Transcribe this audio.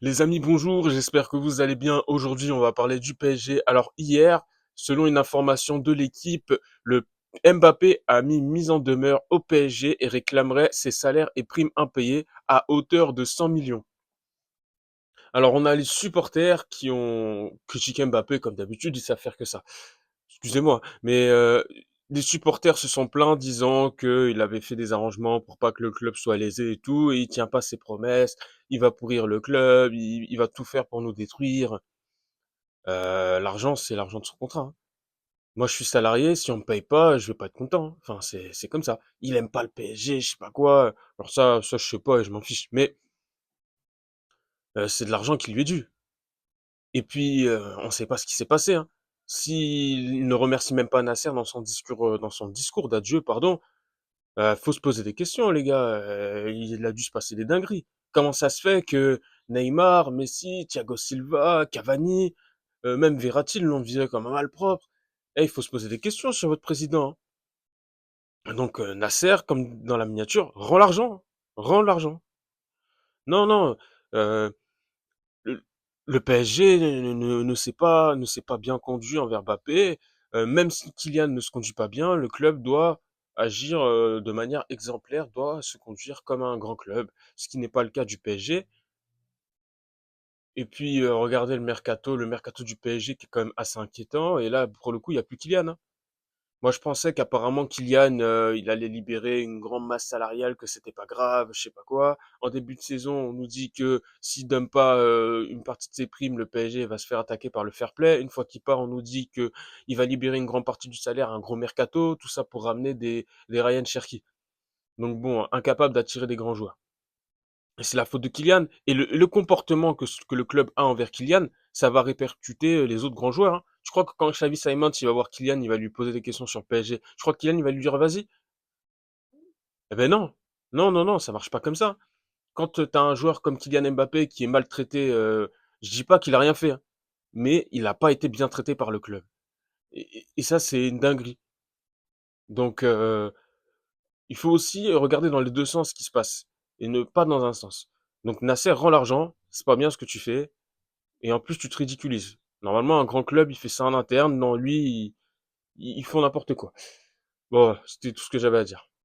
Les amis, bonjour, j'espère que vous allez bien. Aujourd'hui, on va parler du PSG. Alors hier, selon une information de l'équipe, le Mbappé a mis mise en demeure au PSG et réclamerait ses salaires et primes impayés à hauteur de 100 millions. Alors on a les supporters qui ont critiqué Mbappé comme d'habitude, ils savent faire que ça. Excusez-moi, mais les supporters se sont plaints disant qu'il avait fait des arrangements pour pas que le club soit lésé et tout, et il tient pas ses promesses, il va pourrir le club, il va tout faire pour nous détruire. L'argent, c'est l'argent de son contrat, hein. Moi, je suis salarié, si on me paye pas, je vais pas être content, hein. Enfin, c'est comme ça. Il aime pas le PSG, je sais pas quoi. Alors ça, je sais pas et je m'en fiche. Mais c'est de l'argent qui lui est dû. Et puis, on sait pas ce qui s'est passé, hein. S'il ne remercie même pas Nasser dans son discours d'adieu, pardon, faut se poser des questions, les gars. Il a dû se passer des dingueries. Comment ça se fait que Neymar, Messi, Thiago Silva, Cavani, même Verratti l'ont visé comme un malpropre? Eh, il faut se poser des questions sur votre président, hein. Donc, Nasser, comme dans la miniature, rend l'argent, hein. Rend l'argent. Non, non, euh, le, le PSG ne s'est pas bien conduit envers Mbappé. Même si Kylian ne se conduit pas bien, le club doit agir de manière exemplaire, doit se conduire comme un grand club, ce qui n'est pas le cas du PSG. Et puis regardez le mercato du PSG qui est quand même assez inquiétant. Et là, pour le coup, il n'y a plus Kylian, hein. Moi, je pensais qu'apparemment Kylian, il allait libérer une grande masse salariale, que c'était pas grave, je sais pas quoi. En début de saison, on nous dit que s'il donne pas une partie de ses primes, le PSG va se faire attaquer par le fair play. Une fois qu'il part, on nous dit que il va libérer une grande partie du salaire, un gros mercato, tout ça pour ramener des Ryan Cherki. Donc bon, incapable d'attirer des grands joueurs. Et c'est la faute de Kylian. Et le comportement que le club a envers Kylian, ça va répercuter les autres grands joueurs, hein. Je crois que quand Xavi Simons il va voir Kylian, il va lui poser des questions sur le PSG. Je crois que Kylian il va lui dire vas-y. Eh ben non, non, non, non, ça marche pas comme ça. Quand t'as un joueur comme Kylian Mbappé qui est maltraité, je dis pas qu'il a rien fait, hein, mais il a pas été bien traité par le club. Et ça c'est une dinguerie. Donc il faut aussi regarder dans les deux sens ce qui se passe et ne pas dans un sens. Donc Nasser rend l'argent, c'est pas bien ce que tu fais. Et en plus, tu te ridiculises. Normalement, un grand club, il fait ça en interne. Non, lui, ils font n'importe quoi. Bon, c'était tout ce que j'avais à dire.